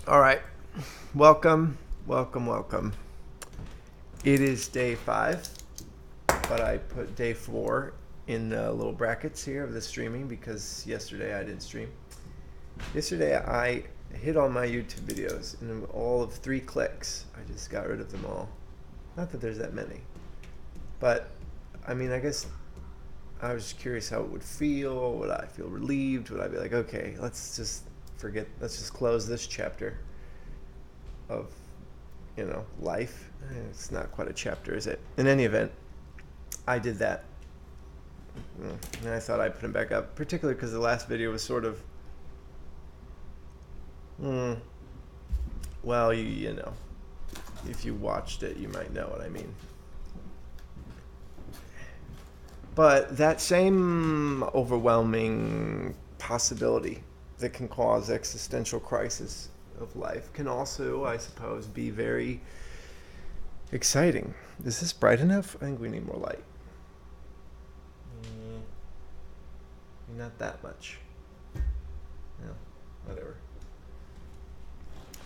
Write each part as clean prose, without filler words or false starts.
All right. Welcome, welcome, welcome. It is day 5, but I put day 4 in little brackets here of the streaming because yesterday I didn't stream. Yesterday I hit all my YouTube videos in all of 3 clicks. I just got rid of them all. Not that there's that many, but I guess I was just curious how it would feel. Would I feel relieved? Would I be like, okay, let's just close this chapter of life. It's not quite a chapter, is it? In any event, I did that. And I thought I'd put him back up, particularly because the last video was sort of, well, you know, if you watched it, you might know what I mean. But that same overwhelming possibility that can cause existential crisis of life can also, I suppose, be very exciting. Is this bright enough? I think we need more light. Not that much. No, whatever.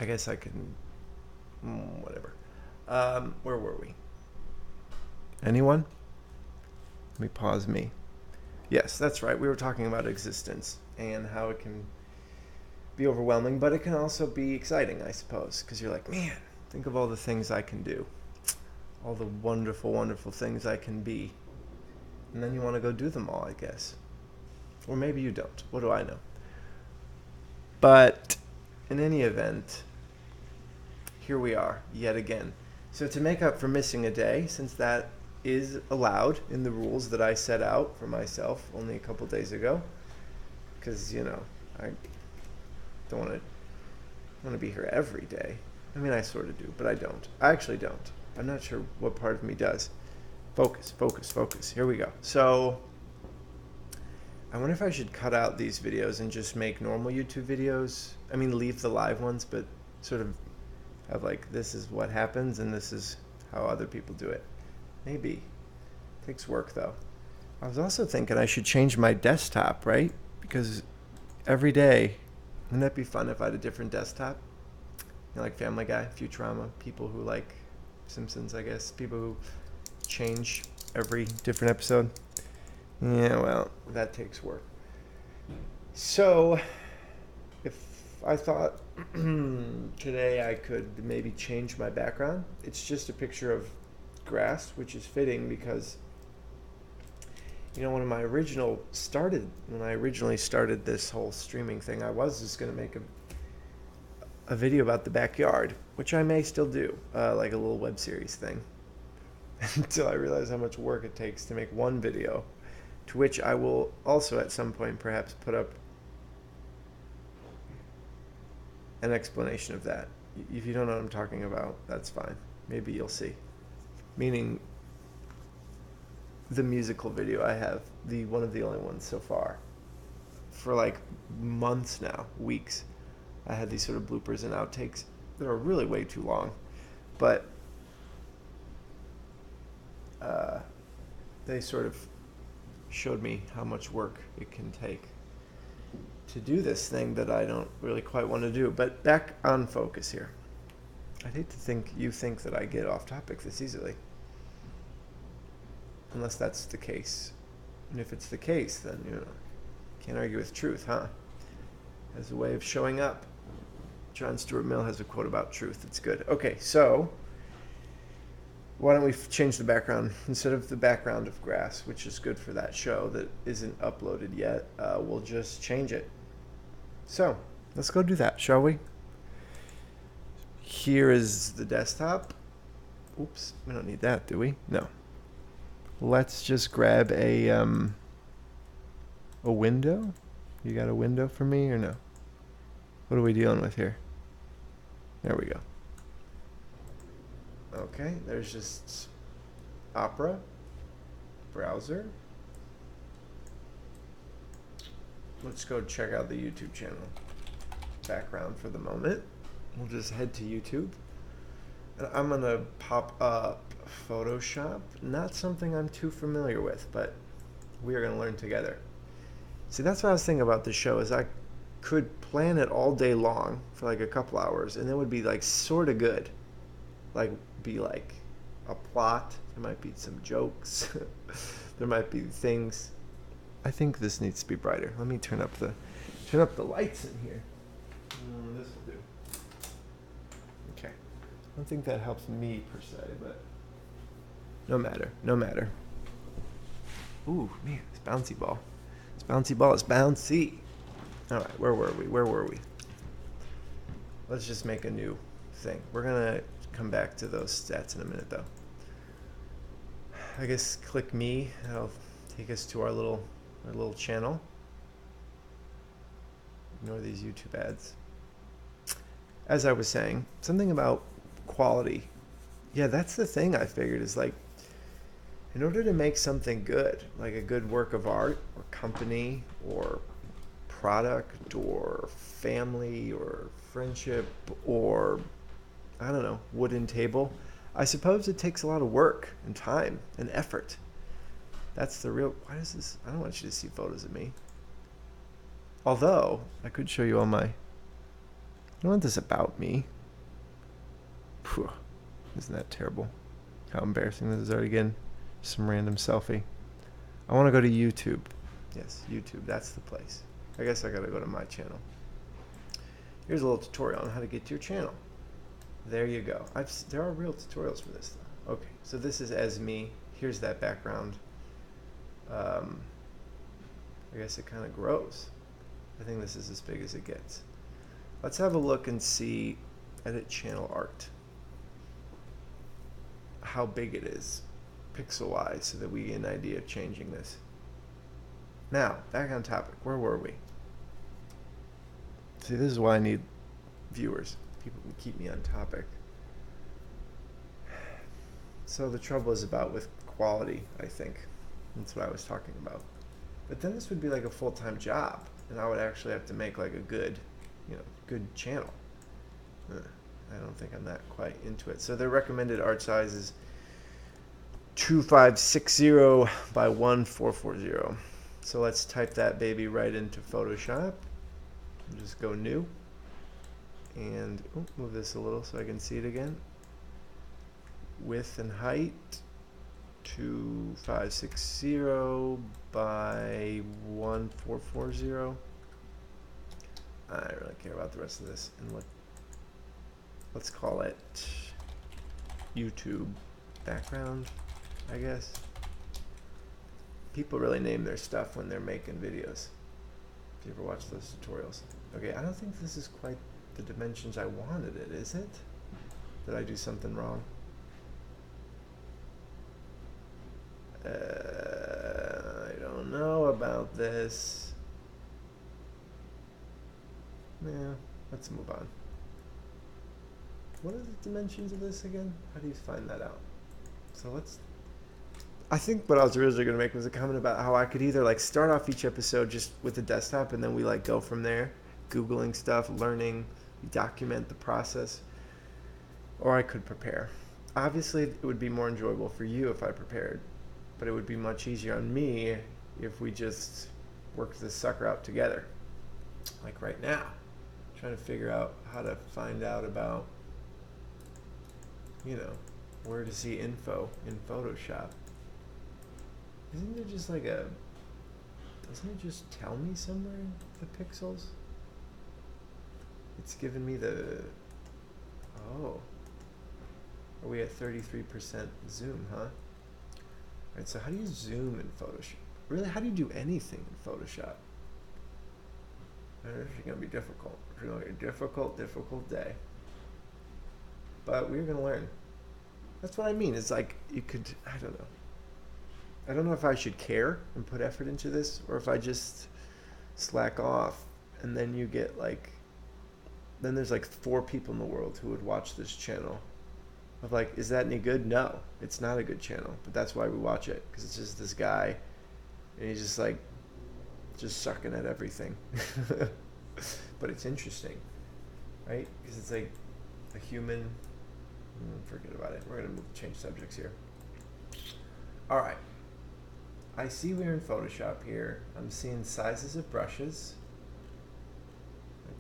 I guess I can. Whatever. Where were we? Anyone? Let me pause me. Yes, that's right. We were talking about existence and how it can be overwhelming, but it can also be exciting, I suppose, because you're like, man, think of all the things I can do, all the wonderful, wonderful things I can be. And then you want to go do them all, I guess. Or maybe you don't. What do I know? But in any event, here we are, yet again. So to make up for missing a day, since that is allowed in the rules that I set out for myself only a couple days ago, because, I don't want to be here every day. I mean, I sort of do, but I don't. I actually don't. I'm not sure what part of me does. Focus, focus, focus. Here we go. So I wonder if I should cut out these videos and just make normal YouTube videos. I mean, leave the live ones, but sort of have like, this is what happens and this is how other people do it. Maybe. Takes work, though. I was also thinking I should change my desktop, right? Because every day, wouldn't that be fun if I had a different desktop? Like Family Guy, Futurama, people who like Simpsons, I guess. People who change every different episode. Yeah, well, that takes work. So, if I thought today I could maybe change my background, it's just a picture of grass, which is fitting because, when I originally started this whole streaming thing, I was just going to make a video about the backyard, which I may still do, like a little web series thing, until I realize how much work it takes to make one video, to which I will also at some point perhaps put up an explanation of that. If you don't know what I'm talking about, that's fine. Maybe you'll see. Meaning the musical video I have, one of the only ones so far, for like months now, weeks. I had these sort of bloopers and outtakes that are really way too long, but they sort of showed me how much work it can take to do this thing that I don't really quite want to do. But back on focus here. I'd hate to think you think that I get off topic this easily. Unless that's the case. And if it's the case, then, can't argue with truth, huh? As a way of showing up. John Stuart Mill has a quote about truth. It's good. Okay, so why don't we change the background? Instead of the background of grass, which is good for that show that isn't uploaded yet, we'll just change it. So, let's go do that, shall we? Here is the desktop. Oops, we don't need that, do we? No. Let's just grab a window. You got a window for me or no? What are we dealing with here? There we go. Okay, there's just Opera, browser. Let's go check out the YouTube channel. Background for the moment. We'll just head to YouTube. And I'm going to pop up Photoshop. Not something I'm too familiar with, but we are going to learn together. See, that's what I was thinking about this show, is I could plan it all day long for like a couple hours, and then would be like sort of good. Like, be like a plot. There might be some jokes. There might be things. I think this needs to be brighter. Let me turn up the lights in here. This will do. Okay. I don't think that helps me per se, but no matter. No matter. Ooh, man, this bouncy ball. This bouncy ball is bouncy. All right, where were we? Let's just make a new thing. We're going to come back to those stats in a minute, though. I guess click me. That'll take us to our little channel. Ignore these YouTube ads. As I was saying, something about quality. Yeah, that's the thing I figured is like, in order to make something good, like a good work of art or company or product or family or friendship or, I don't know, wooden table, I suppose it takes a lot of work and time and effort. That's the real, why does this, I don't want you to see photos of me. Although, I could show you all my, I don't want this about me. Phew, isn't that terrible? How embarrassing this is already again. Some random selfie. I want to go to YouTube. Yes, YouTube, that's the place. I guess I gotta go to my channel. Here's a little tutorial on how to get to your channel. There you go. There are real tutorials for this though. Okay, so this is as me. Here's that background. I guess it kind of grows. I think this is as big as it gets. Let's have a look and see, edit channel art, how big it is pixel wise so that we get an idea of changing this. Now, back on topic. Where were we? See, this is why I need viewers. People can keep me on topic. So the trouble is about with quality, I think. That's what I was talking about. But then this would be like a full-time job, and I would actually have to make like a good, good channel. I don't think I'm that quite into it. So their recommended art size is 2560 by 1440. So let's type that baby right into Photoshop. Just go new. And move this a little so I can see it again. Width and height 2560 by 1440. I don't really care about the rest of this. And let's call it YouTube background, I guess. People really name their stuff when they're making videos. If you ever watch those tutorials. Okay, I don't think this is quite the dimensions I wanted it, is it? Did I do something wrong? I don't know about this. Yeah, let's move on. What are the dimensions of this again? How do you find that out? So I think what I was originally going to make was a comment about how I could either like start off each episode just with the desktop and then we like go from there, Googling stuff, learning, document the process, or I could prepare. Obviously, it would be more enjoyable for you if I prepared, but it would be much easier on me if we just worked this sucker out together. Like right now, trying to figure out how to find out about, where to see info in Photoshop. Isn't there just like doesn't it just tell me somewhere in the pixels? It's giving me are we at 33% zoom, huh? Alright, so how do you zoom in Photoshop? Really, how do you do anything in Photoshop? This is going to be difficult. It's going to be a difficult day. But we're going to learn. That's what I mean. It's like you could, I don't know. I don't know if I should care and put effort into this or if I just slack off and then you get like, then there's like 4 people in the world who would watch this channel. Of like, is that any good? No, it's not a good channel, but that's why we watch it, because it's just this guy and he's just like, just sucking at everything. But it's interesting, right? Because it's like a human, forget about it. We're going to change subjects here. All right. I see we're in Photoshop here. I'm seeing sizes of brushes.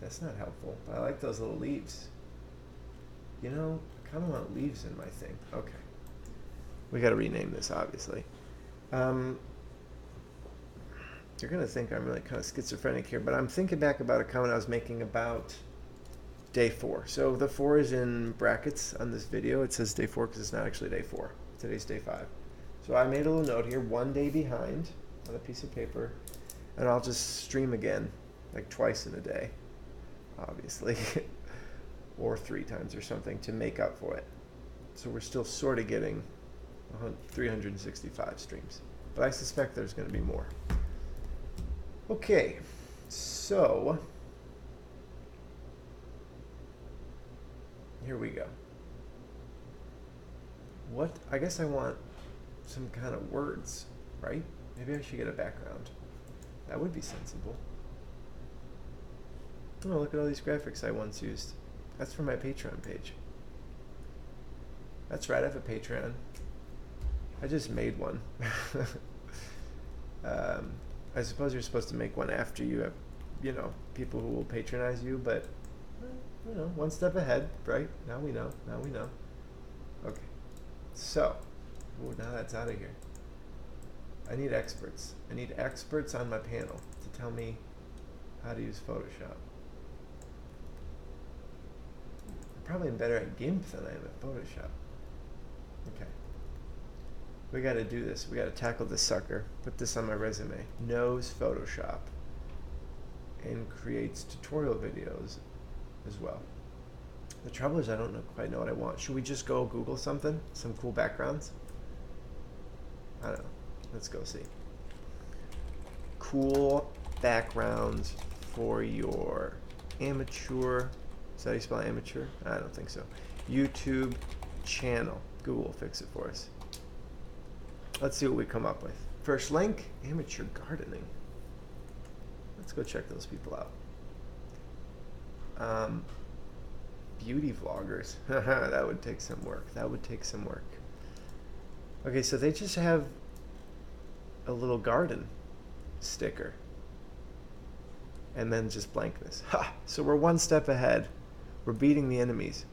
That's not helpful. I like those little leaves. You know, I kind of want leaves in my thing. Okay. We got to rename this, obviously. You're going to think I'm really kind of schizophrenic here, but I'm thinking back about a comment I was making about day 4. So the 4 is in brackets on this video. It says day 4 because it's not actually day 4. Today's day 5. So I made a little note here, 1 day behind on a piece of paper, and I'll just stream again, like twice in a day, obviously, or 3 times or something to make up for it. So we're still sort of getting 365 streams, but I suspect there's going to be more. Okay, so here we go. What? I guess I want some kind of words, right? Maybe I should get a background. That would be sensible. Oh, look at all these graphics I once used. That's from my Patreon page. That's right, I have a Patreon. I just made one. I suppose you're supposed to make one after you have, you know, people who will patronize you, but, you know, one step ahead, right? Now we know. Now we know. Okay. So, ooh, now that's out of here. I need experts. I need experts on my panel to tell me how to use Photoshop. I'm probably better at GIMP than I am at Photoshop. Okay. We got to do this. We got to tackle this sucker. Put this on my resume. Knows Photoshop and creates tutorial videos as well. The trouble is I don't quite know what I want. Should we just go Google something? Some cool backgrounds? I don't know. Let's go see. Cool backgrounds for your amateur. Is that how you spell amateur? I don't think so. YouTube channel. Google will fix it for us. Let's see what we come up with. First link, amateur gardening. Let's go check those people out. Beauty vloggers. That would take some work. That would take some work. Okay, so they just have a little garden sticker. And then just blankness. Ha! So we're one step ahead. We're beating the enemies.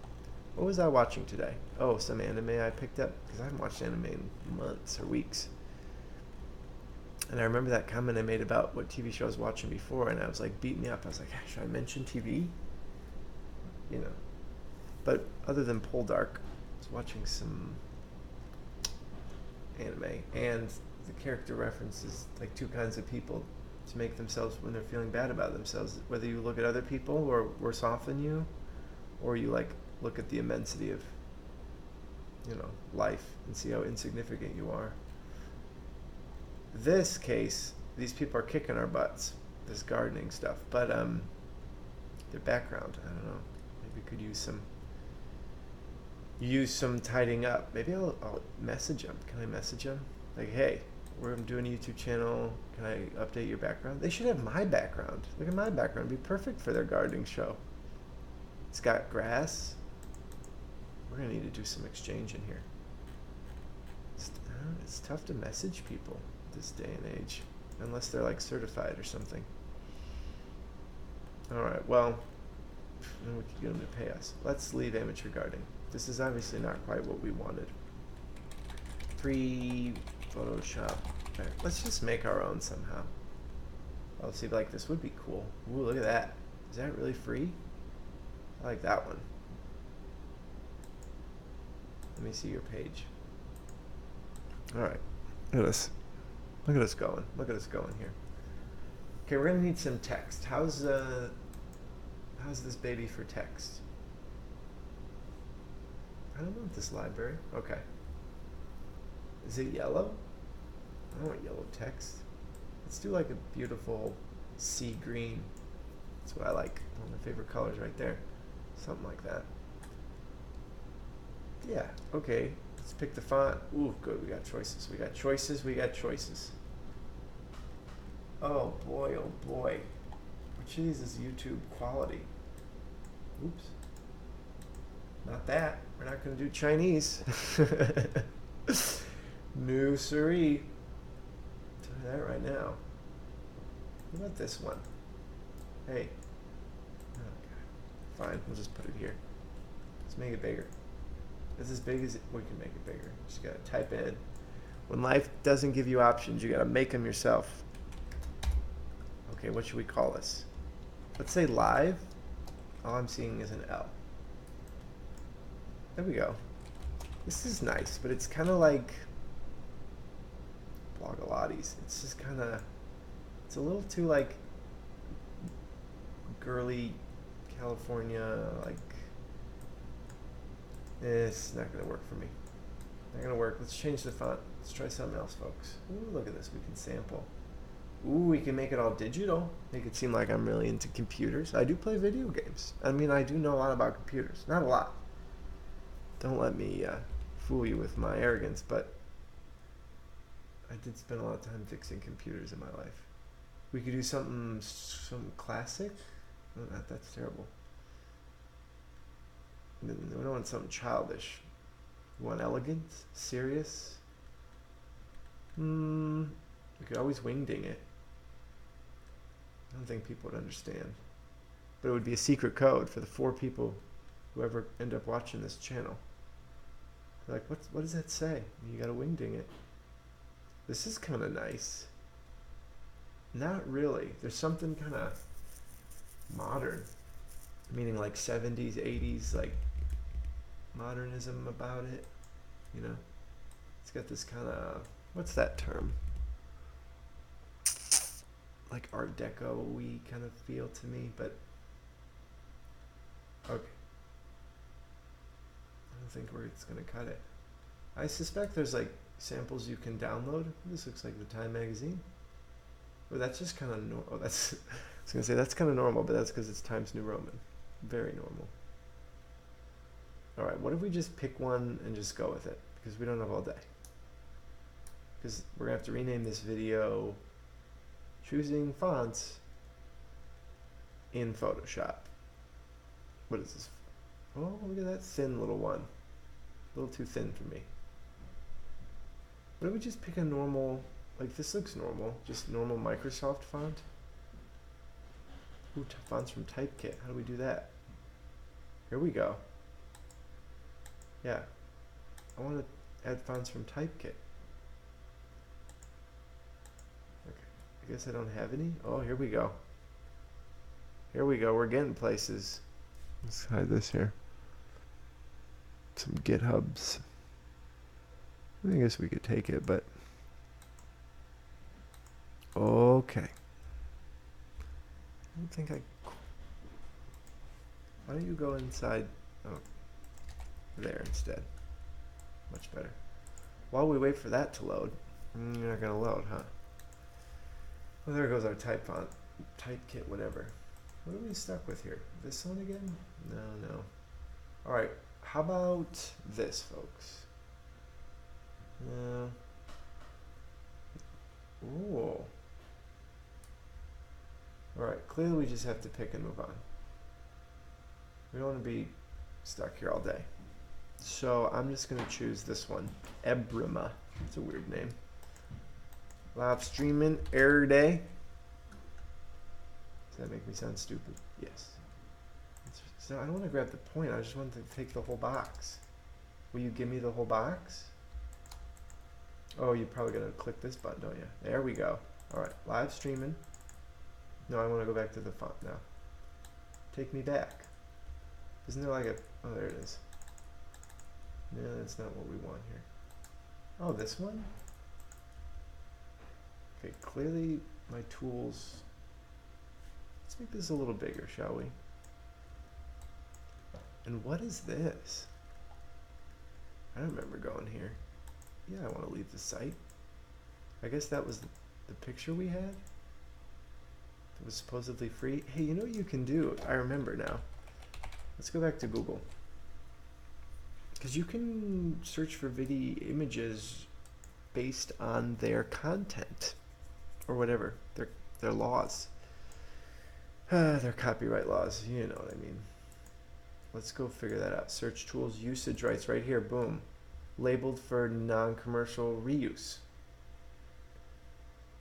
What was I watching today? Oh, some anime I picked up, because I haven't watched anime in months or weeks. And I remember that comment I made about what TV show I was watching before, and I was like, beat me up. I was like, should I mention TV? You know. But other than Poldark, I was watching some anime, and the character references like 2 kinds of people to make themselves when they're feeling bad about themselves. Whether you look at other people who are worse off than you, or you like look at the immensity of, you know, life and see how insignificant you are. This case, these people are kicking our butts, this gardening stuff, but their background, I don't know, maybe we could use some tidying up. Maybe I'll message them. Can I message them? Like, hey, I'm doing a YouTube channel, can I update your background? They should have my background. Look at my background. It'd be perfect for their gardening show. It's got grass. We're going to need to do some exchange in here. It's tough to message people this day and age, unless they're like certified or something. Alright, well, we could get them to pay us. Let's leave amateur gardening. This is obviously not quite what we wanted. Free Photoshop. Right, let's just make our own somehow. Oh, see, like this would be cool. Ooh, look at that. Is that really free? I like that one. Let me see your page. Alright. Look at us. Look at us going. Look at us going here. Okay, we're gonna need some text. How's this baby for text? I don't know this library. Okay. Is it yellow? I don't want yellow text. Let's do like a beautiful sea green. That's what I like. One of my favorite colors right there. Something like that. Yeah, okay. Let's pick the font. Ooh, good. We got choices. We got choices. We got choices. Oh boy, oh boy. Which of these is YouTube quality? Oops. Not that. We're not going to do Chinese. No siree. Tell you that right now. What about this one? Hey. Fine, we'll just put it here. Let's make it bigger. It's as big as we can make it bigger. Just gotta type in. When life doesn't give you options, you gotta make them yourself. Okay, what should we call this? Let's say live. All I'm seeing is an L. There we go. This is nice, but it's kind of like Blogilates. It's just kind of, it's a little too like girly California, like, it's not gonna work for me. Not gonna work. Let's change the font. Let's try something else, folks. Ooh, look at this. We can sample. Ooh, we can make it all digital. Make it seem like I'm really into computers. I do play video games. I mean, I do know a lot about computers. Not a lot. Don't let me fool you with my arrogance, but I did spend a lot of time fixing computers in my life. We could do some classic. No, that's terrible. We don't want something childish. We want elegant, serious. We could always wingding it. I don't think people would understand. But it would be a secret code for the 4 people who ever end up watching this channel. They're like, what does that say? You gotta wingding it. This is kind of nice. Not really. There's something kind of modern. Meaning like 70s, 80s, like modernism about it. You know? It's got this kind of, what's that term? Like Art Deco-y kind of feel to me, but okay. I don't think it's gonna cut it. I suspect there's like samples you can download. This looks like the Time magazine. Oh, that's just kind of I was gonna say that's kind of normal, but that's because it's Times New Roman. Very normal. All right, what if we just pick one and just go with it? Because we don't have all day. Because we're gonna have to rename this video choosing fonts in Photoshop. What is this? Oh, look at that thin little one. A little too thin for me. What if we just pick a normal, like this looks normal, just normal Microsoft font? Ooh, fonts from Typekit. How do we do that? Here we go. Yeah. I want to add fonts from Typekit. I guess I don't have any. Oh, here we go. Here we go. We're getting places. Let's hide this here. Some GitHubs. I guess we could take it, but okay. I don't think why don't you go inside? Oh, there instead. Much better. While we wait for that to load, you're not gonna load, huh? Well, there goes our type font, Typekit, whatever. What are we stuck with here? This one again? No. All right, how about this, folks? No. Ooh. All right, clearly we just have to pick and move on. We don't want to be stuck here all day. So I'm just gonna choose this one, Ebrima. It's a weird name. Live streaming every day. Does that make me sound stupid? Yes. So I don't want to grab the point. I just want to take the whole box. Will you give me the whole box? Oh, you're probably going to click this button, don't you? There we go. All right. Live streaming. No, I want to go back to the font now. Take me back. Isn't there like a... Oh, there it is. No, that's not what we want here. Oh, this one? Okay, clearly my tools... Let's make this a little bigger, shall we? And what is this? I don't remember going here. Yeah, I want to leave the site. I guess that was the picture we had? It was supposedly free. Hey, you know what you can do? I remember now. Let's go back to Google. Because you can search for video images based on their content. Or whatever. Their laws. Their copyright laws. You know what I mean. Let's go figure that out. Search tools, usage rights, right here. Boom. Labeled for non-commercial reuse.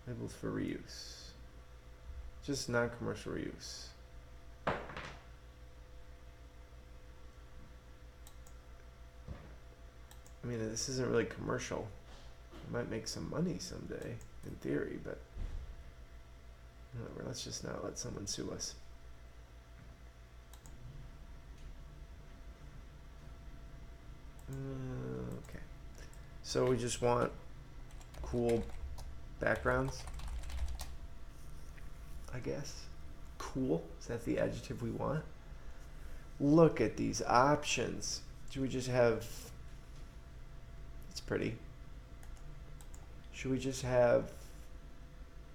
Labeled for reuse. Just non-commercial reuse. I mean, this isn't really commercial. It might make some money someday, in theory, but whatever. Let's just not let someone sue us. Okay. So we just want cool backgrounds, I guess. Cool, is that the adjective we want? Look at these options. Should we just have, it's pretty. Should we just have,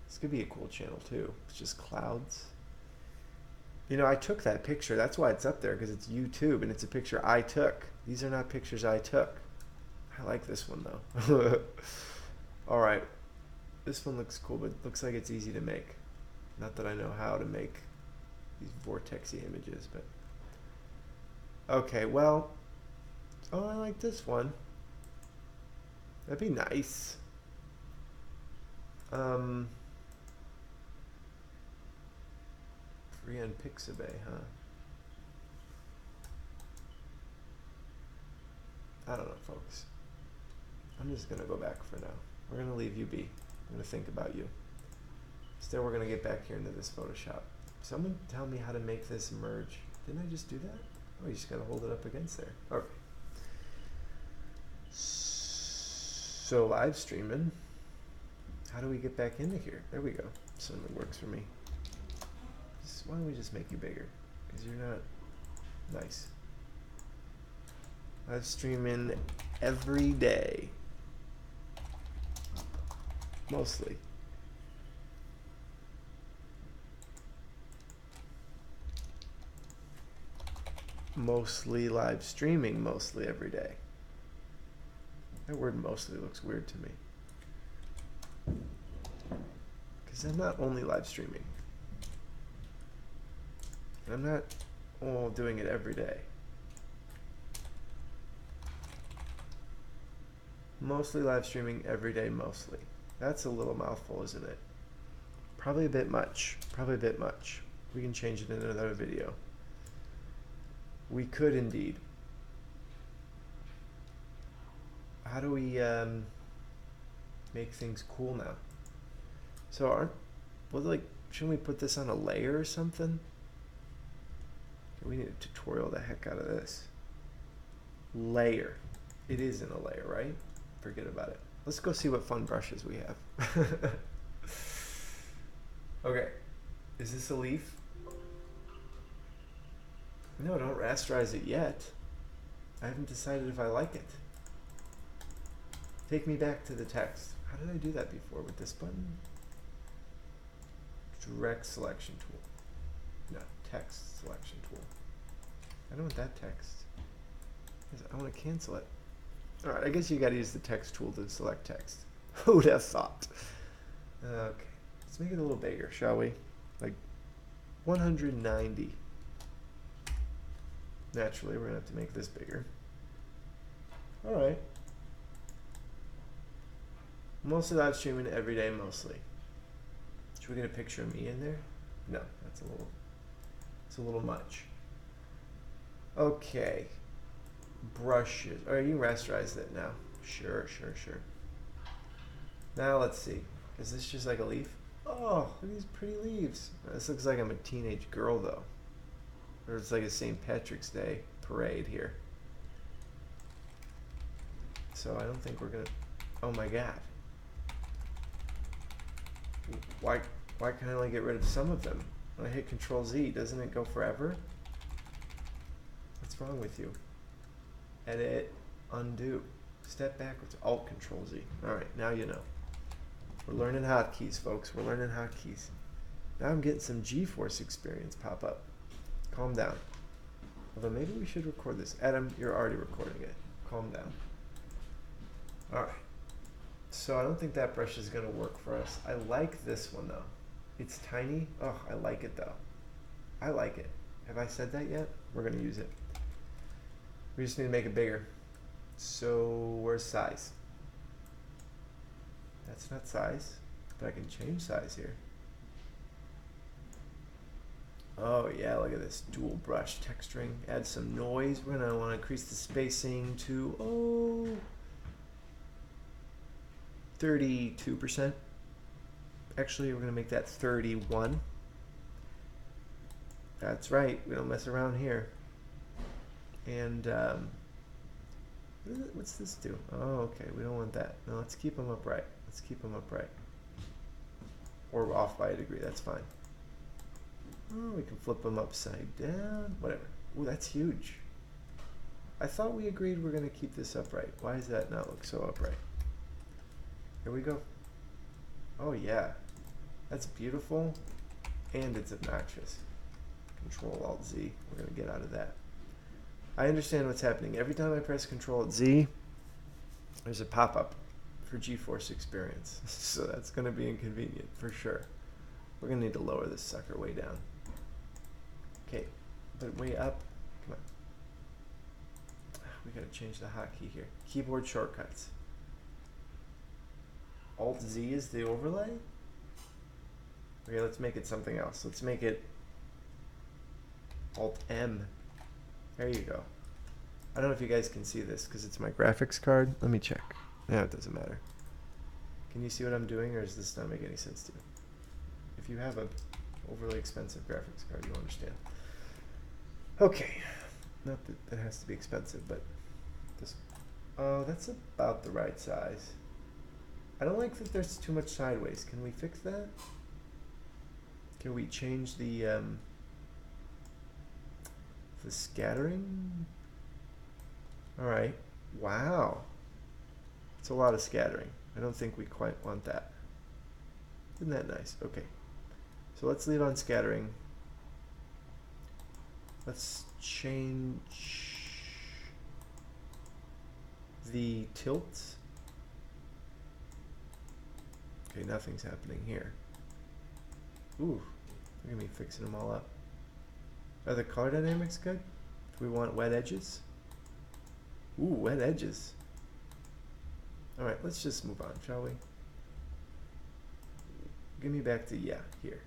this could be a cool channel too. It's just clouds. You know, I took that picture. That's why it's up there, because it's YouTube and it's a picture I took. These are not pictures I took. I like this one though. All right. This one looks cool, but looks like it's easy to make. Not that I know how to make these vortexy images, but. Okay, well. Oh, I like this one. That'd be nice. Free on Pixabay, huh? I don't know, folks. I'm just gonna go back for now. We're gonna leave you be. I'm gonna think about you. Still, we're gonna get back here into this Photoshop. Someone tell me how to make this merge. Didn't I just do that? Oh, you just gotta hold it up against there. Okay. So live streaming. How do we get back into here? There we go. Something works for me. Why don't we just make you bigger? Because you're not nice. Live streaming every day. Mostly. Mostly live streaming mostly every day. That word mostly looks weird to me. Because I'm not only live streaming. I'm not all doing it every day. Mostly live streaming every day, mostly. That's a little mouthful, isn't it? Probably a bit much. Probably a bit much. We can change it in another video. We could indeed. How do we make things cool now? So shouldn't we put this on a layer or something? We need to tutorial the heck out of this. Layer. It is in a layer, right? Forget about it. Let's go see what fun brushes we have. Okay. Is this a leaf? No, don't rasterize it yet. I haven't decided if I like it. Take me back to the text. How did I do that before with this button? Direct selection tool. No, text selection tool. I don't want that text. I want to cancel it. Alright, I guess you gotta use the text tool to select text. Who'd have thought? Okay, let's make it a little bigger, shall we? Like 190. Naturally, we're gonna have to make this bigger. Alright. Mostly live streaming every day, mostly. Should we get a picture of me in there? No, it's a little much. Okay. Brushes. Alright, you rasterized it now. Sure. Now let's see. Is this just like a leaf? Oh, look at these pretty leaves. This looks like I'm a teenage girl though. Or it's like a St. Patrick's Day parade here. So I don't think we're gonna, oh my god. Why can I only get rid of some of them? When I hit Control Z, doesn't it go forever? What's wrong with you? Edit, undo, step backwards, Alt Control Z. Alright, now you know. We're learning hotkeys, folks. We're learning hotkeys. Now I'm getting some GeForce experience pop up. Calm down. Although maybe we should record this. Adam, you're already recording it. Calm down. Alright. So I don't think that brush is going to work for us. I like this one though. It's tiny. Oh, I like it though. I like it. Have I said that yet? We're going to use it. We just need to make it bigger. So where's size? That's not size, but I can change size here. Oh yeah, look at this dual brush texturing. Add some noise. We're gonna want to increase the spacing to, 32%. Actually, we're going to make that 31. That's right. We don't mess around here. And what's this do? Oh, okay. We don't want that. No, let's keep them upright. Let's keep them upright. Or off by a degree. That's fine. Oh, we can flip them upside down. Whatever. Ooh, that's huge. I thought we agreed we're going to keep this upright. Why does that not look so upright? Here we go. Oh, yeah. That's beautiful. And it's obnoxious. Control-Alt-Z. We're going to get out of that. I understand what's happening. Every time I press Control-Z, there's a pop-up for GeForce Experience. So that's going to be inconvenient for sure. We're going to need to lower this sucker way down. Okay, but way up. Come on. We got to change the hotkey here. Keyboard shortcuts. Alt-Z is the overlay? Okay, let's make it something else. Let's make it Alt-M. There you go. I don't know if you guys can see this because it's my graphics card. Let me check. No, it doesn't matter. Can you see what I'm doing, or does this not make any sense to you? If you have an overly expensive graphics card, you'll understand. Okay. Not that it has to be expensive, but this. Oh, that's about the right size. I don't like that there's too much sideways. Can we fix that? Can we change the scattering? All right. Wow. It's a lot of scattering. I don't think we quite want that. Isn't that nice? Okay. So let's leave on scattering. Let's change the tilt. Okay, nothing's happening here. Ooh, look at me fixing them all up. Are the color dynamics good? Do we want wet edges? Ooh, wet edges. Alright, let's just move on, shall we? Give me back to, yeah, here.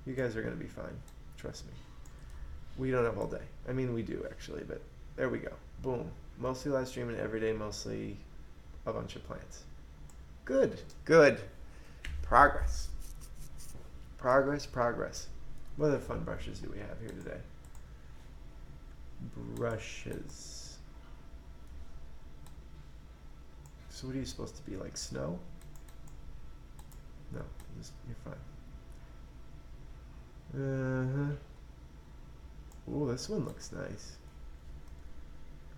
You guys are going to be fine. Trust me. We don't have all day. I mean, we do, actually, but there we go. Boom. Mostly live stream and every day, mostly a bunch of plants. Good. Good. Progress. Progress, progress. What other fun brushes do we have here today? Brushes. So what are you supposed to be, like snow? No, you're fine. Ooh, this one looks nice.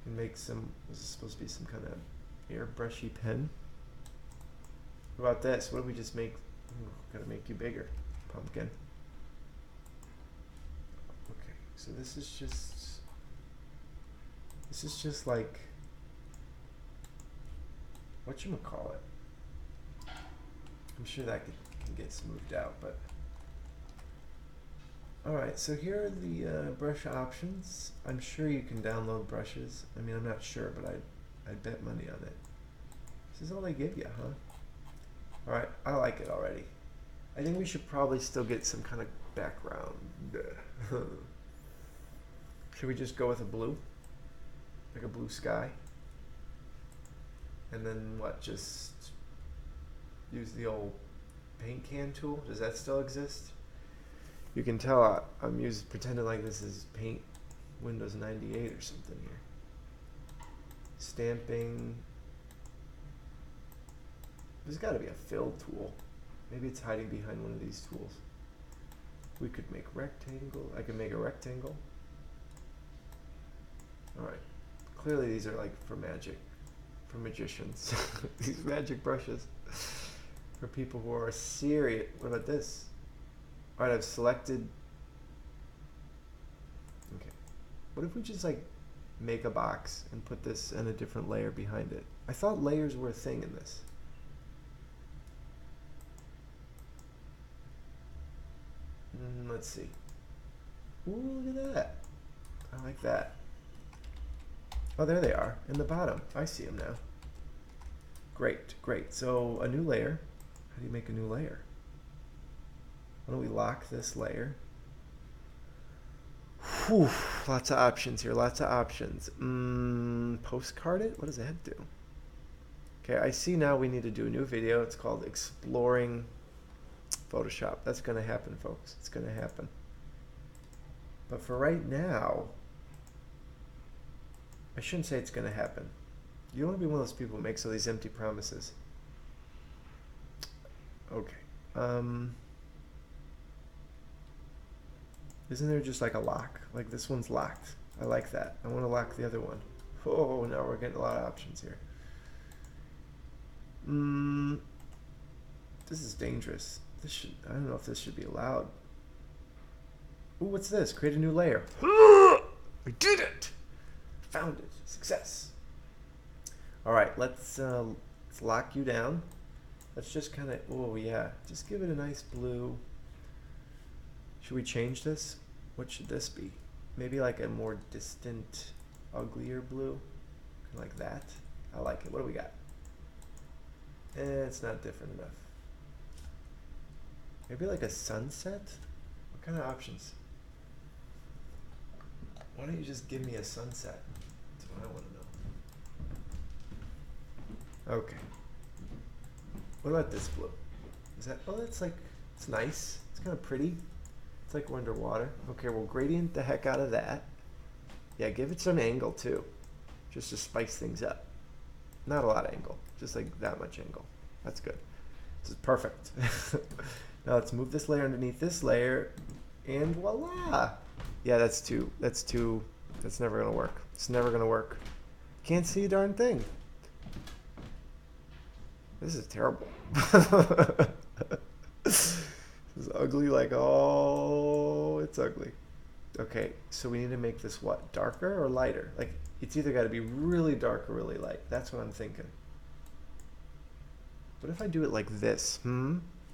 Can make some, this is supposed to be some kind of airbrushy pen. What about this? What do we just make? Ooh, gotta make you bigger, pumpkin. Okay, so this is just like, whatchamacallit? I'm sure that can get smoothed out, but. Alright, so here are the brush options. I'm sure you can download brushes. I mean, I'm not sure, but I'd bet money on it. This is all they give you, huh? Alright, I like it already. I think we should probably still get some kind of background. Should we just go with a blue? Like a blue sky? And then what, just use the old paint can tool? Does that still exist? You can tell I'm pretending like this is Paint Windows 98 or something here. Stamping. There's got to be a fill tool. Maybe it's hiding behind one of these tools. We could make rectangle. I could make a rectangle. Alright. Clearly these are like for magic. For magicians. These magic brushes. For people who are serious. What about this? Alright, I've selected. Okay. What if we just like make a box and put this in a different layer behind it? I thought layers were a thing in this. Let's see. Ooh, look at that. I like that. Oh, there they are in the bottom. I see them now. Great, great. So a new layer. How do you make a new layer? Why don't we lock this layer? Whew, lots of options here, lots of options. Postcard it? What does that do? Okay, I see now we need to do a new video. It's called Exploring Photoshop. That's going to happen, folks. It's going to happen. But for right now, I shouldn't say it's going to happen. You don't want to be one of those people who makes all these empty promises. Okay. Isn't there just like a lock? Like this one's locked. I like that. I want to lock the other one. Oh, now we're getting a lot of options here. This is dangerous. I don't know if this should be allowed. Ooh, what's this? Create a new layer. We did it! Found it. Success. All right, let's lock you down. Let's just kind of, oh yeah, just give it a nice blue. Should we change this? What should this be? Maybe like a more distant, uglier blue, like that. I like it. What do we got? It's not different enough. Maybe like a sunset? What kind of options? Why don't you just give me a sunset? That's what I want to know. Okay. What about this blue? Is that, oh, that's like, it's nice. It's kind of pretty. It's like we're underwater. Okay, we'll gradient the heck out of that. Yeah, give it some angle too, just to spice things up. Not a lot of angle, just like that much angle. That's good. This is perfect. Now let's move this layer underneath this layer, and voila! Yeah, that's never gonna work. It's never gonna work. Can't see a darn thing. This is terrible. This is ugly like, oh, it's ugly. Okay, so we need to make this what? Darker or lighter? Like, it's either got to be really dark or really light. That's what I'm thinking. What if I do it like this?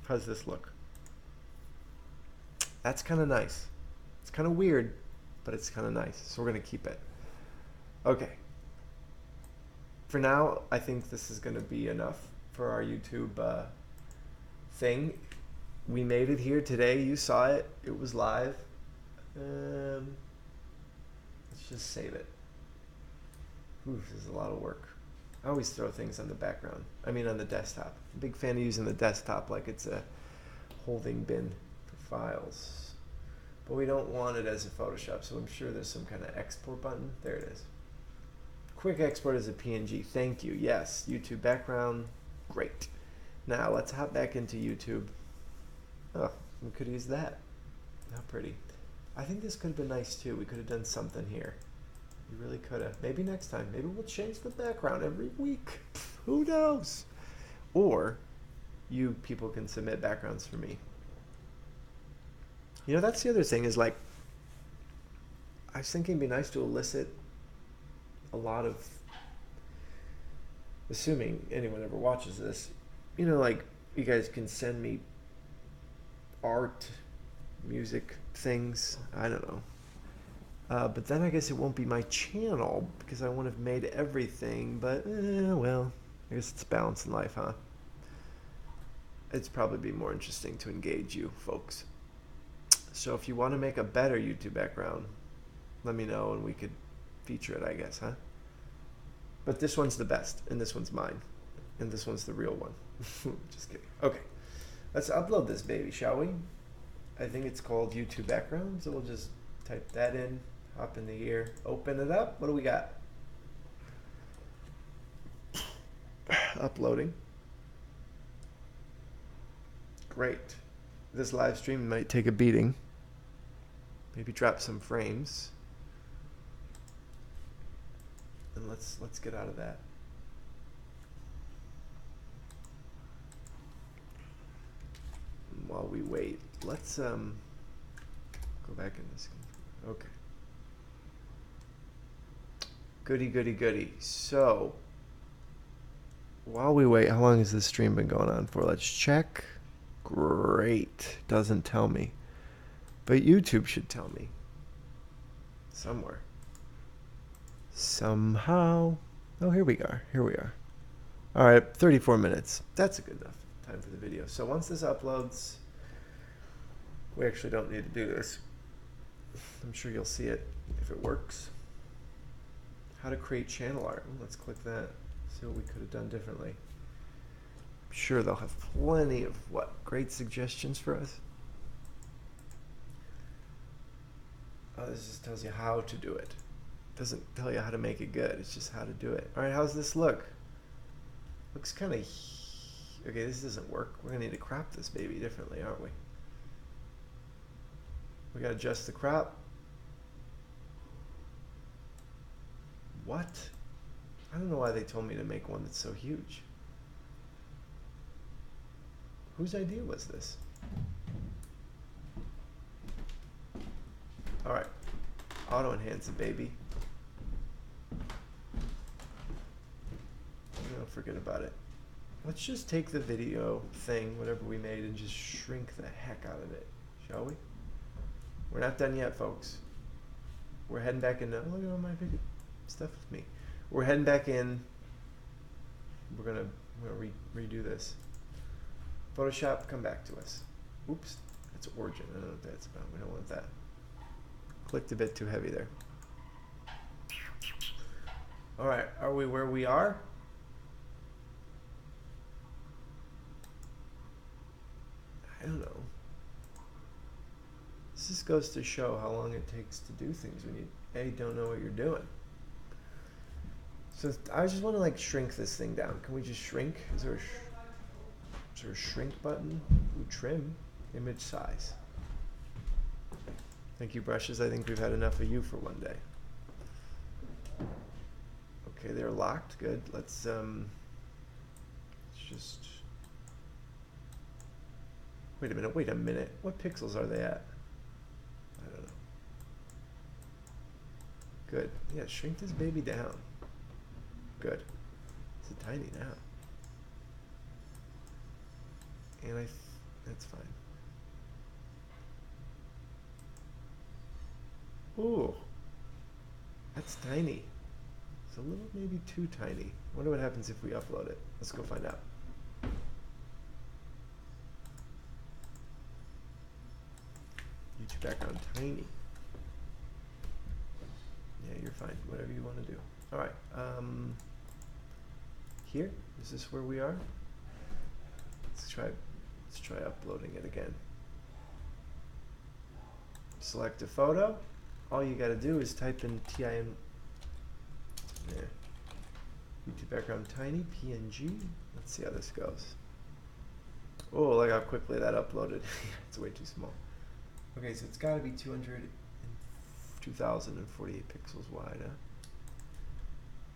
How's this look? That's kind of nice. It's kind of weird, but it's kind of nice. So we're going to keep it. Okay. For now, I think this is going to be enough for our YouTube thing. We made it here today. You saw it. It was live. Let's just save it. Oof, this is a lot of work. I always throw things on the background. I mean on the desktop. I'm a big fan of using the desktop like it's a holding bin for files. But we don't want it as a Photoshop, so I'm sure there's some kind of export button. There it is. Quick export as a PNG. Thank you. Yes. YouTube background. Great. Now let's hop back into YouTube. Oh, we could use that. How pretty. I think this could have been nice too. We could have done something here. We really could have. Maybe next time. Maybe we'll change the background every week. Who knows? Or you people can submit backgrounds for me. You know, that's the other thing is like, I was thinking it'd be nice to elicit a lot of, assuming anyone ever watches this, you know, like you guys can send me art, music, things. I don't know. But then I guess it won't be my channel because I won't have made everything. But, well, I guess it's a balance in life, huh? It's probably be more interesting to engage you folks. So if you want to make a better YouTube background, let me know and we could feature it, I guess, huh? But this one's the best, and this one's mine, and this one's the real one. Just kidding. Okay, let's upload this baby, shall we? I think it's called YouTube background, so we'll just type that in, hop in the ear, open it up. What do we got? Uploading. Great. This live stream might take a beating. Maybe drop some frames. And let's get out of that. While we wait, let's go back in this. Okay. Goody, goody, goody. So, while we wait, how long has this stream been going on for? Let's check. Great. Doesn't tell me. But YouTube should tell me. Somewhere. Somehow. Oh, here we are. Here we are. All right, 34 minutes. That's a good enough time for the video. So once this uploads, we actually don't need to do this. I'm sure you'll see it if it works. How to create channel art. Let's click that. See what we could have done differently. I'm sure they'll have plenty of great suggestions for us. Oh, this just tells you how to do it. Doesn't tell you how to make it good. It's just how to do it. All right, how's this look? Looks kind of... Okay, this doesn't work. We're going to need to crop this baby differently, aren't we? We got to adjust the crop. What? I don't know why they told me to make one that's so huge. Whose idea was this? All right. Auto enhance the baby. Don't forget about it. Let's just take the video thing, whatever we made, and just shrink the heck out of it, shall we? We're not done yet, folks. We're heading back in. Look at all my video stuff with me. We're heading back in. We're gonna redo this. Photoshop, come back to us. Oops, that's origin. I don't know what that's about. We don't want that. Clicked a bit too heavy there. All right, are we where we are? I don't know. This just goes to show how long it takes to do things when you don't know what you're doing. So I just want to like shrink this thing down. Can we just shrink? Is there a shrink button? Ooh, trim, image size. Thank you, brushes. I think we've had enough of you for one day. Okay, they're locked. Good. Let's just wait a minute. What pixels are they at? I don't know. Good. Yeah, shrink this baby down. Good. It's tiny now. And that's fine. Ooh. That's tiny. It's a little maybe too tiny. I wonder what happens if we upload it. Let's go find out. YouTube background tiny. Yeah, you're fine. Whatever you want to do. All right. Here, is this where we are? Let's try uploading it again. Select a photo. All you got to do is type in TIM. Yeah. YouTube background tiny PNG. Let's see how this goes. Oh, look how quickly that uploaded. It's way too small. Okay, so it's got to be 2048 pixels wide. Huh?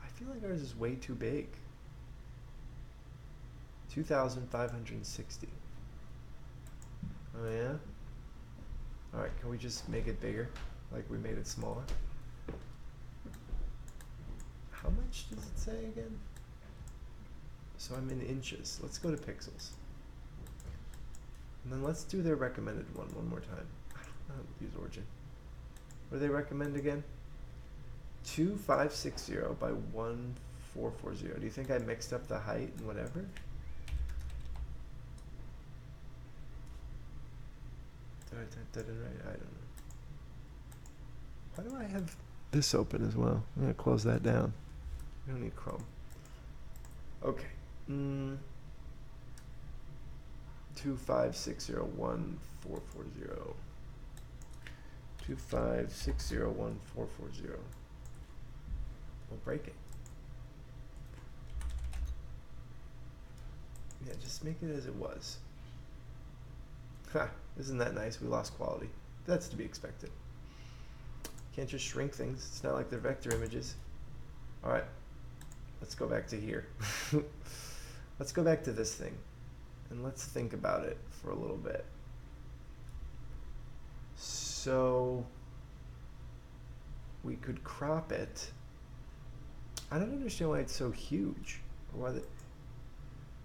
I feel like ours is way too big. 2560. Oh yeah? Alright, can we just make it bigger? Like we made it smaller? How much does it say again? So I'm in inches. Let's go to pixels. And then let's do their recommended one more time. I don't know how to use Origin. What do they recommend again? 2560 by 1440. Do you think I mixed up the height and whatever? Did I type that in right? I don't know. Why do I have this open as well? I'm going to close that down. We don't need Chrome. Okay. 25601440. 25601440. We'll break it. Yeah, just make it as it was. Ha! Isn't that nice? We lost quality. That's to be expected. Can't just shrink things. It's not like they're vector images. Alright. Let's go back to here. Let's go back to this thing. And let's think about it for a little bit. So we could crop it. I don't understand why it's so huge, or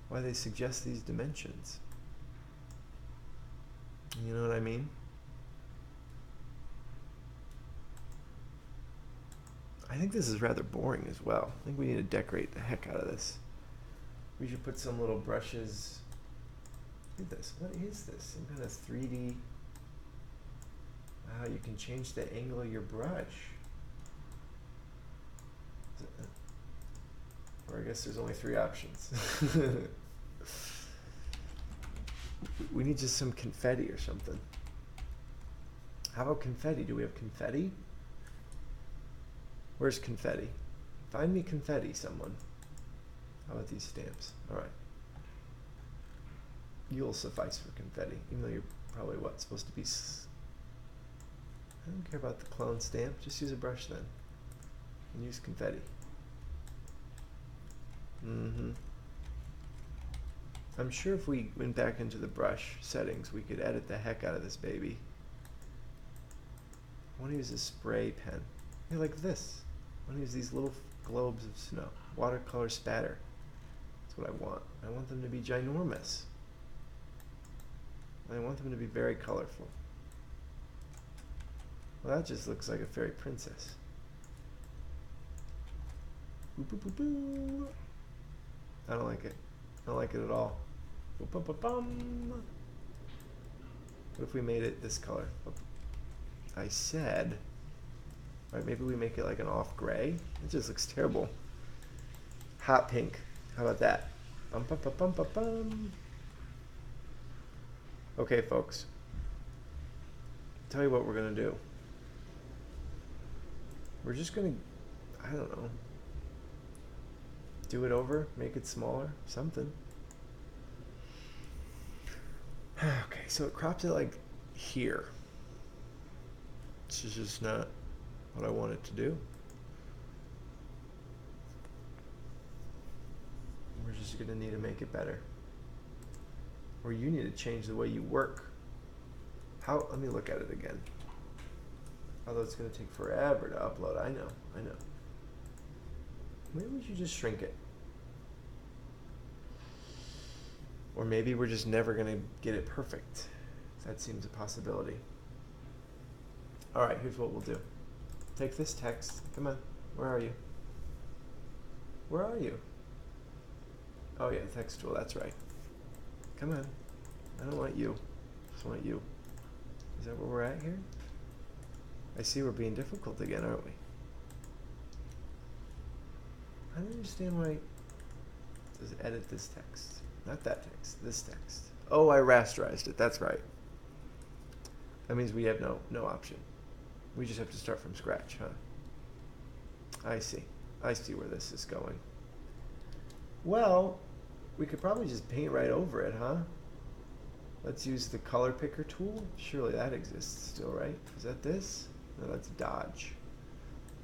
why they suggest these dimensions. You know what I mean? I think this is rather boring as well. I think we need to decorate the heck out of this. We should put some little brushes. Look at this. What is this? Some kind of 3D. Wow, you can change the angle of your brush. Or I guess there's only 3 options. We need just some confetti or something. How about confetti? Do we have confetti? Where's confetti? Find me confetti, someone. How about these stamps? All right. You'll suffice for confetti, even though you're probably what, supposed to be... I don't care about the clone stamp. Just use a brush then. And use confetti. I'm sure if we went back into the brush settings, we could edit the heck out of this baby. I want to use a spray pen. Yeah, like this. I want to use these little globes of snow. Watercolor spatter. That's what I want. I want them to be ginormous. I want them to be very colorful. Well, that just looks like a fairy princess. Boop, boop, boop, boop. I don't like it. I don't like it at all. Boop, boop, boop, bum. What if we made it this color? I said, right, maybe we make it like an off gray. It just looks terrible. Hot pink. How about that? Bum, bum, bum, bum, bum, bum. Okay, folks. Tell you what we're gonna do. We're just gonna, I don't know, do it over, make it smaller, something. Okay, so it crops it like here. This is just not what I want it to do. We're just gonna need to make it better. Or you need to change the way you work. How, let me look at it again. Although it's gonna take forever to upload, I know. Maybe we should just shrink it. Or maybe we're just never gonna get it perfect. That seems a possibility. All right, here's what we'll do. Take this text, come on, where are you? Where are you? Oh yeah, text tool, that's right. Come on, I don't want you, I just want you. Is that where we're at here? I see we're being difficult again, aren't we? I don't understand why it says edit this text. Not that text, this text. Oh, I rasterized it, that's right. That means we have no option. We just have to start from scratch, huh? I see where this is going. Well, we could probably just paint right over it, huh? Let's use the color picker tool. Surely that exists still, right? Is that this? No, that's Dodge.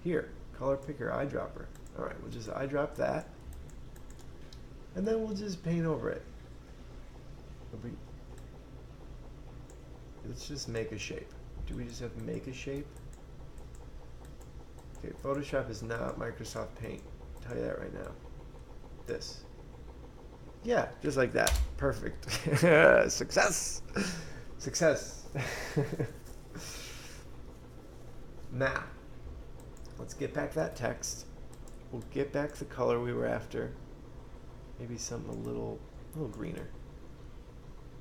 Here, color picker eyedropper. All right, we'll just eyedrop that. And then we'll just paint over it. Let's just make a shape. Do we just have to make a shape? Okay, Photoshop is not Microsoft Paint. I'll tell you that right now. This. Yeah, just like that. Perfect. Success! Success! Now, let's get back that text. We'll get back the color we were after. Maybe something a little greener.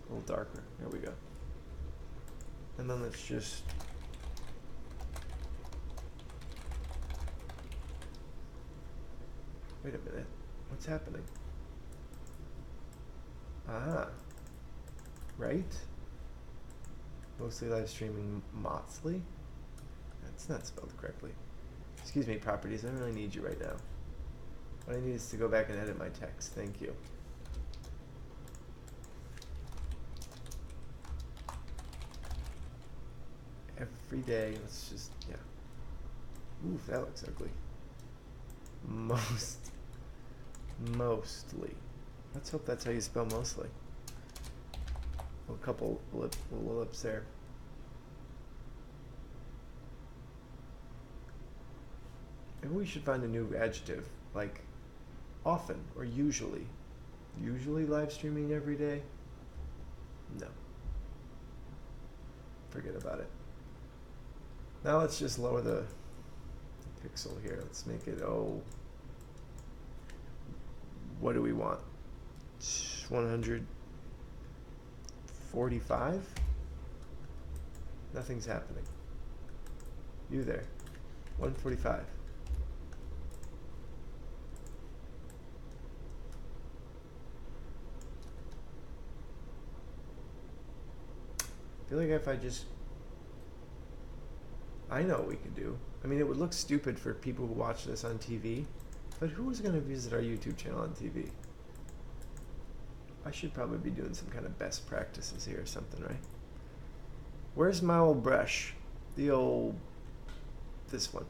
A little darker. There we go. And then let's just... Wait a minute. What's happening? Ah. Right? Mostly live streaming Motsley? That's not spelled correctly. Excuse me, properties. I don't really need you right now. What I need is to go back and edit my text. Thank you. Every day, let's just, yeah. Oof, that looks ugly. Mostly. Let's hope that's how you spell mostly. A couple little lips there. Maybe we should find a new adjective, like often or usually. Usually live streaming every day? No. Forget about it. Now let's just lower the pixel here. Let's make it, what do we want? 145? Nothing's happening. You there. 145. feel like if I just, I know what we could do. I mean, it would look stupid for people who watch this on TV, but who is going to visit our YouTube channel on TV? I should probably be doing some kind of best practices here or something, right? Where's my old brush? The old, this one.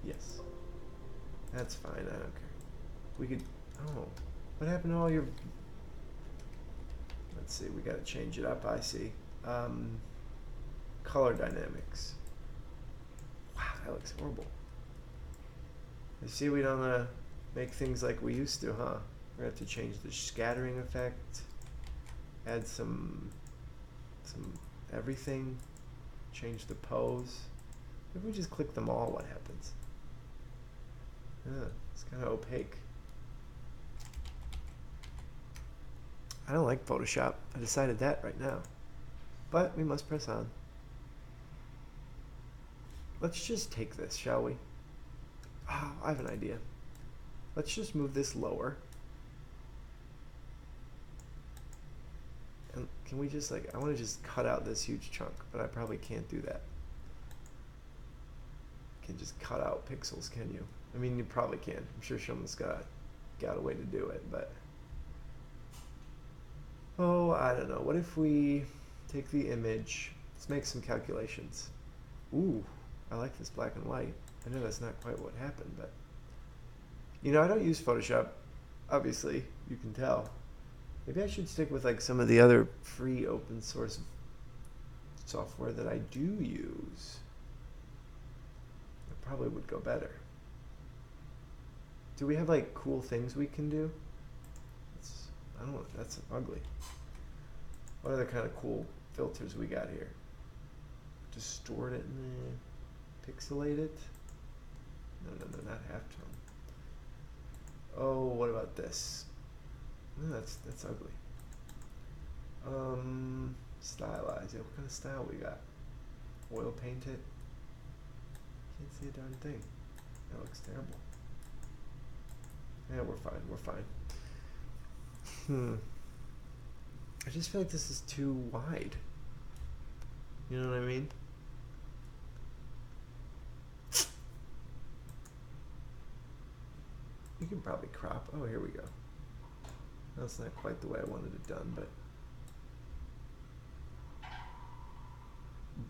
Yes. That's fine, I don't care. We could, oh, what happened to all your, let's see, we gotta change it up, I see. Color dynamics. Wow, that looks horrible. You see, we don't make things like we used to, huh? We're gonna have to change the scattering effect, add some everything, change the pose. If we just click them all, what happens? Yeah, it's kind of opaque. I don't like Photoshop. I decided that right now. But we must press on. Let's just take this, shall we? Oh, I have an idea. Let's just move this lower. And can we just I want to just cut out this huge chunk, but I probably can't do that. You can just cut out pixels, can you? I mean, you probably can. I'm sure someone's got a way to do it, but oh, I don't know. What if we take the image? Let's make some calculations. Ooh, I like this black and white. I know that's not quite what happened, but you know, I don't use Photoshop. Obviously, you can tell. Maybe I should stick with some of the other free open source software that I do use. It probably would go better. Do we have cool things we can do? I don't know, that's ugly. What other kind of cool filters we got here? Distort it and pixelate it? No, not halftone. Oh, what about this? No, that's ugly. Stylize. Yeah, what kind of style we got? Oil paint it? Can't see a darn thing. That looks terrible. Yeah, we're fine. I just feel like this is too wide. You know what I mean? You can probably crop. Oh, here we go. That's not quite the way I wanted it done, but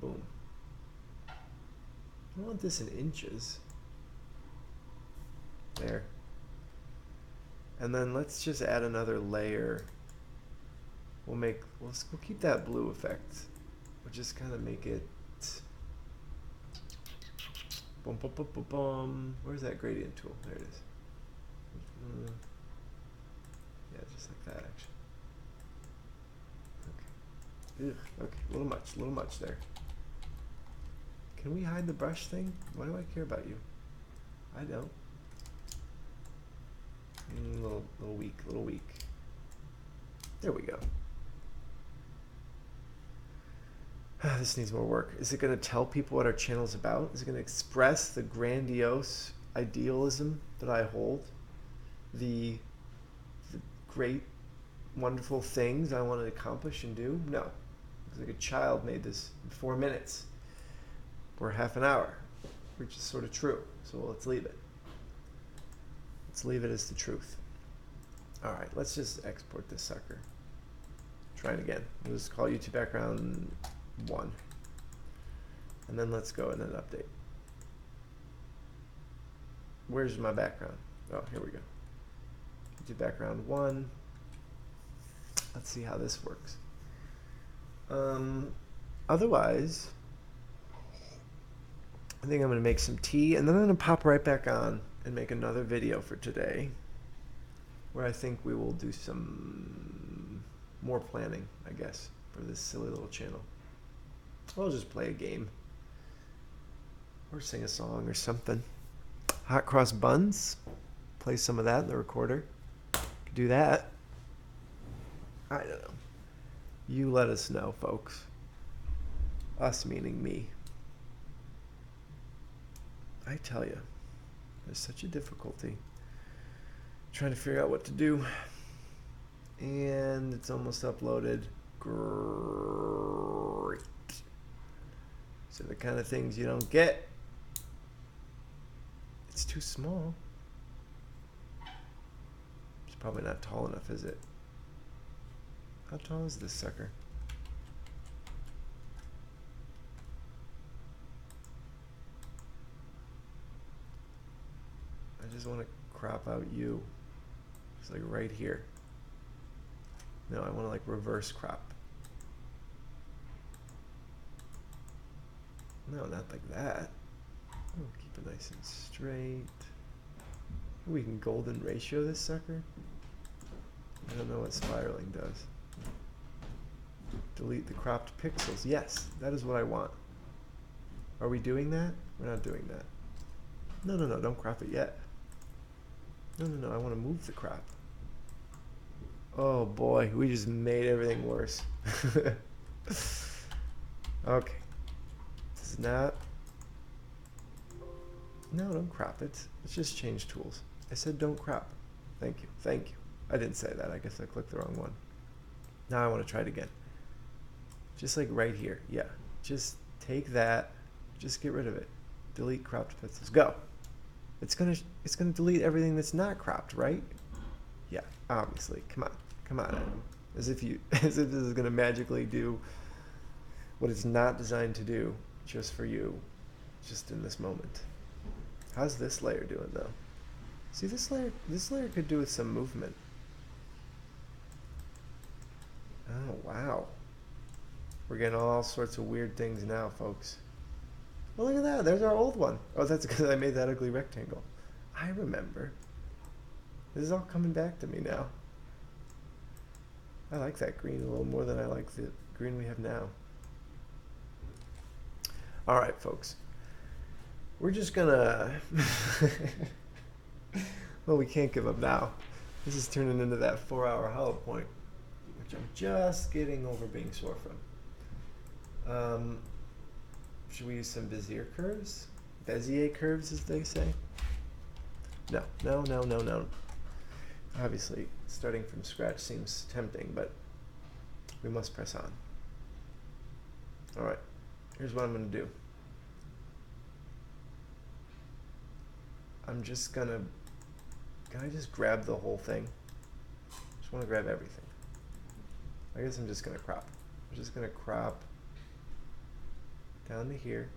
boom. I want this in inches. There. And then let's just add another layer. We'll keep that blue effect. We'll just kind of make it boom, boom, boom, boom, boom. Where's that gradient tool? There it is. Yeah, just like that, actually. Okay. Ugh, okay, a little much there. Can we hide the brush thing? Why do I care about you? I don't. Little weak. There we go. This needs more work. Is it going to tell people what our channel's about? Is it going to express the grandiose idealism that I hold? The great, wonderful things I want to accomplish and do? No. It's like a child made this in 4 minutes or half an hour, which is sort of true. So let's leave it. Let's leave it as the truth. All right, let's just export this sucker. Try it again. We'll just call YouTube background 1. And then let's go and then update. Where's my background? Oh, here we go. YouTube background 1. Let's see how this works. Otherwise, I think I'm going to make some tea, and then I'm going to pop right back on and make another video for today, where I think we will do some more planning, I guess, for this silly little channel. I'll just play a game or sing a song or something. Hot cross buns, play some of that in the recorder. Could do that. I don't know. You let us know, folks. Us meaning me. I tell you, there's such a difficulty trying to figure out what to do. And it's almost uploaded. Great. These are the kind of things you don't get. It's too small. It's probably not tall enough, is it? How tall is this sucker? I just want to crop out you. It's like right here. No, I want to like reverse crop. No, not like that. Oh, keep it nice and straight. We can golden ratio this sucker. I don't know what spiraling does. Delete the cropped pixels. Yes, that is what I want. Are we doing that? We're not doing that. No, no, no, don't crop it yet. No, no, no, I want to move the crop. Oh boy, we just made everything worse. Okay. This is not... No, don't crop it. Let's just change tools. I said don't crop. Thank you, thank you. I didn't say that, I guess I clicked the wrong one. Now I want to try it again. Just like right here, yeah. Just take that, just get rid of it. Delete cropped pixels, go. It's gonna delete everything that's not cropped, right? Yeah, obviously. Come on, Adam. As if this is gonna magically do what it's not designed to do, just for you, just in this moment. How's this layer doing though? See, this layer could do with some movement. Oh wow, we're getting all sorts of weird things now, folks. Well, look at that. There's our old one. Oh, that's because I made that ugly rectangle. I remember. This is all coming back to me now. I like that green a little more than I like the green we have now. All right, folks. We're just gonna... Well, we can't give up now. This is turning into that 4-hour hollow point, which I'm just getting over being sore from. Should we use some Bezier curves? Bezier curves, as they say? No, no, no, no, no. Obviously, starting from scratch seems tempting, but we must press on. All right, here's what I'm going to do. I'm just going to... Can I just grab the whole thing? Just want to grab everything. I guess I'm just going to crop. I'm just going to crop down to here.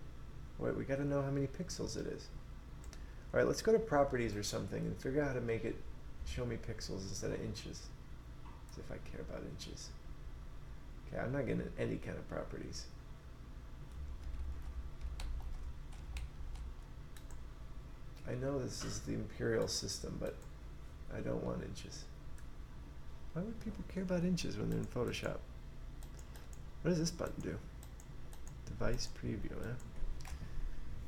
Wait, we got to know how many pixels it is. All right, let's go to properties or something and figure out how to make it show me pixels instead of inches. As if I care about inches. Okay, I'm not getting any kind of properties. I know this is the imperial system, but I don't want inches. Why would people care about inches when they're in Photoshop? What does this button do? Device preview, eh?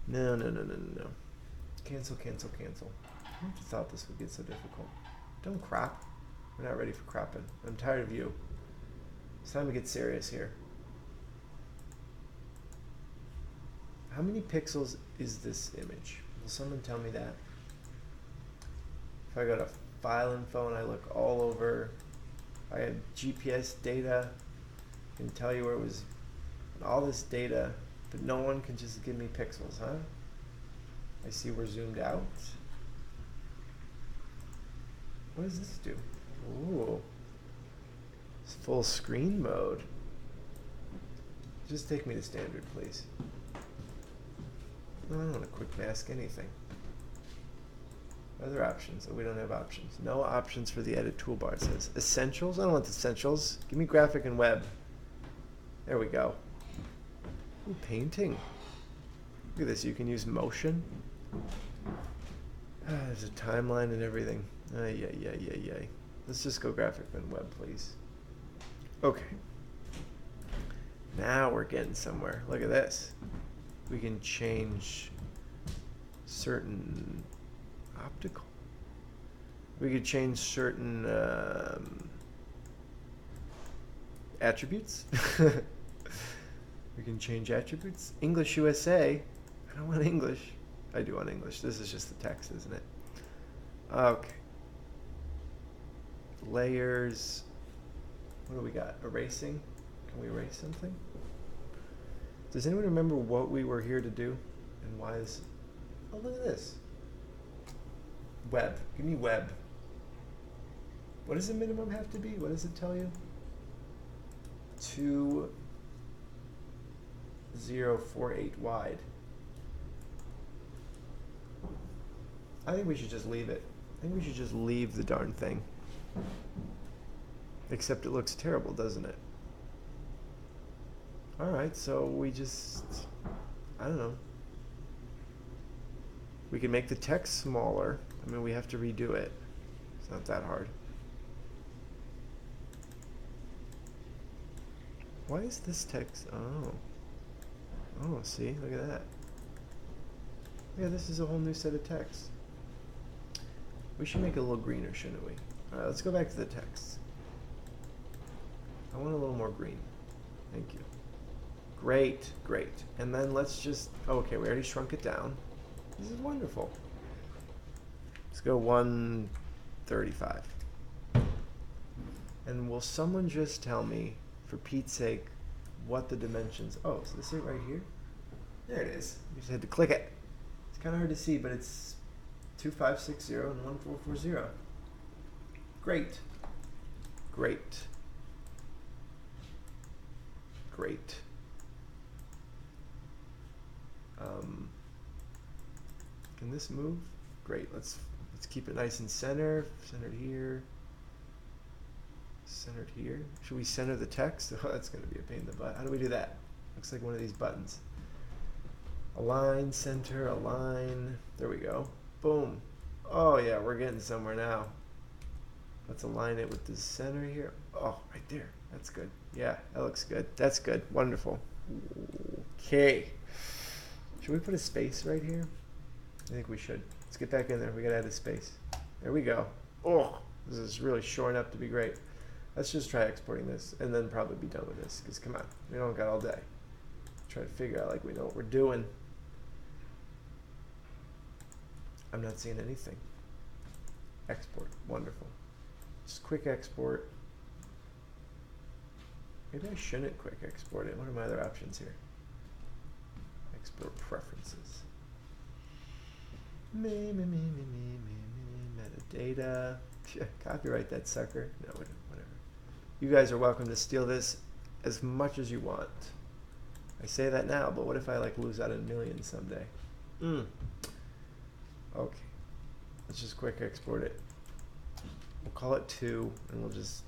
No, no, no, no, no, no. Cancel, cancel, cancel. I never thought this would get so difficult. Don't crop. We're not ready for cropping. I'm tired of you. It's time to get serious here. How many pixels is this image? Will someone tell me that? If I go to file info and I look all over, I have GPS data, I can tell you where it was, all this data, but no one can just give me pixels, huh? I see we're zoomed out. What does this do? Ooh. It's full screen mode. Just take me to standard, please. No, I don't want to quick mask anything. Other options. Oh, we don't have options. No options for the edit toolbar, it says. Essentials? I don't want the essentials. Give me graphic and web. There we go. Ooh, painting. Look at this. You can use motion. There's a timeline and everything. Yeah. Let's just go graphic and web, please. Okay. Now we're getting somewhere. Look at this. We can change certain optical. We could change certain attributes. We can change attributes. English USA. I don't want English. I do want English. This is just the text, isn't it? Okay. Layers. What do we got? Erasing. Can we erase something? Does anyone remember what we were here to do and why this? Oh, look at this. Web. Give me web. What does the minimum have to be? What does it tell you? 2048 wide. I think we should just leave it. I think we should just leave the darn thing. Except it looks terrible, doesn't it? Alright, so we just, I don't know. We can make the text smaller. I mean, we have to redo it. It's not that hard. Why is this text? Oh. Oh, see? Look at that. Yeah, this is a whole new set of text. We should make it a little greener, shouldn't we? Alright, let's go back to the text. I want a little more green. Thank you. Great, great. And then let's just, okay, we already shrunk it down. This is wonderful. Let's go 135. And will someone just tell me, for Pete's sake, what the dimensions, oh, is this it right here? There it is. You just had to click it. It's kind of hard to see, but it's 2560 and 1440. Great. Great. Great. Can this move? Great. Let's keep it nice and centered here. Centered here. Should we center the text? Oh, that's going to be a pain in the butt. How do we do that? Looks like one of these buttons. Align, center, align. There we go. Boom. Oh yeah, we're getting somewhere now. Let's align it with the center here. Oh, right there. That's good. Yeah, that looks good. That's good. Wonderful. Okay. Should we put a space right here? I think we should. Let's get back in there. We gotta add a space. There we go. Oh, this is really shoring up to be great. Let's just try exporting this and then probably be done with this, because come on, we don't got all day. Try to figure out like we know what we're doing. I'm not seeing anything. Export. Wonderful. Just quick export. Maybe I shouldn't quick export it. What are my other options here? Export preferences. Metadata. Copyright that sucker. No, whatever. You guys are welcome to steal this as much as you want. I say that now, but what if I like lose out on millions someday? Okay. Let's just quick export it. We'll call it 2 and we'll just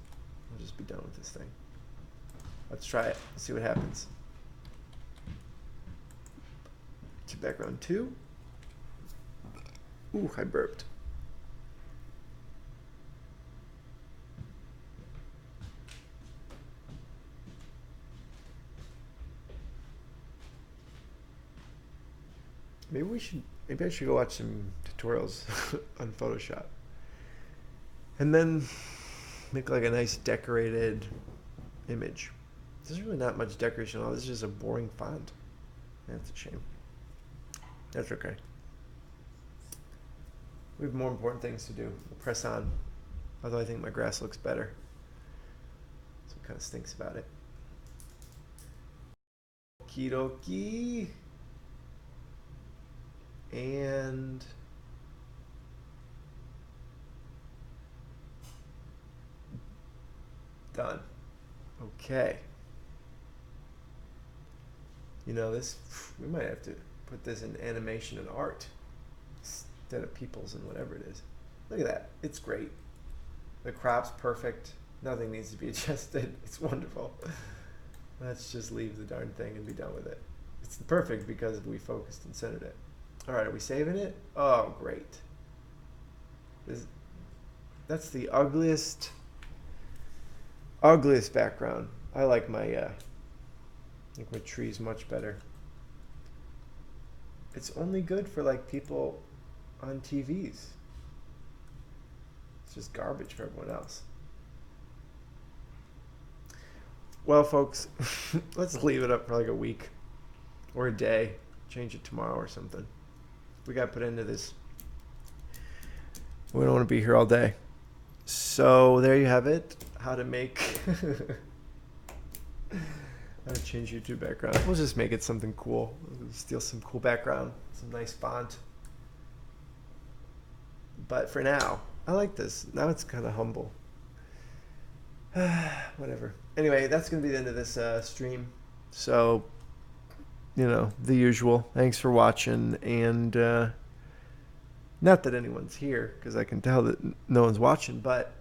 be done with this thing. Let's try it. Let's see what happens. To background 2. Ooh, I burped. Maybe I should go watch some tutorials on Photoshop. And then make like a nice decorated image. There's really not much decoration at all. This is just a boring font. That's a shame. That's okay. We have more important things to do. We'll press on. Although I think my grass looks better. So it kind of stinks about it. Okie dokie. And done. Okay. You know, this, we might have to put this in animation and art instead of people's and whatever it is. Look at that. It's great. The crop's perfect. Nothing needs to be adjusted. It's wonderful. Let's just leave the darn thing and be done with it. It's perfect because we focused and centered it. All right, are we saving it? Oh, great. That's the ugliest background. I like my trees much better. It's only good for like people on TVs. It's just garbage for everyone else. Well, folks, let's leave it up for like a week or a day. Change it tomorrow or something. We got to put into this. We don't want to be here all day. So there you have it. How to make How to change YouTube background. We'll just make it something cool. We'll steal some cool background, some nice font. But for now, I like this. Now it's kind of humble. Whatever. Anyway, that's going to be the end of this stream. So, you know, the usual. Thanks for watching. And not that anyone's here, because I can tell that no one's watching, but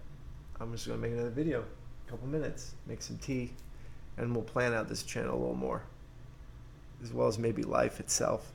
I'm just going to make another video. A couple minutes. Make some tea. And we'll plan out this channel a little more. As well as maybe life itself.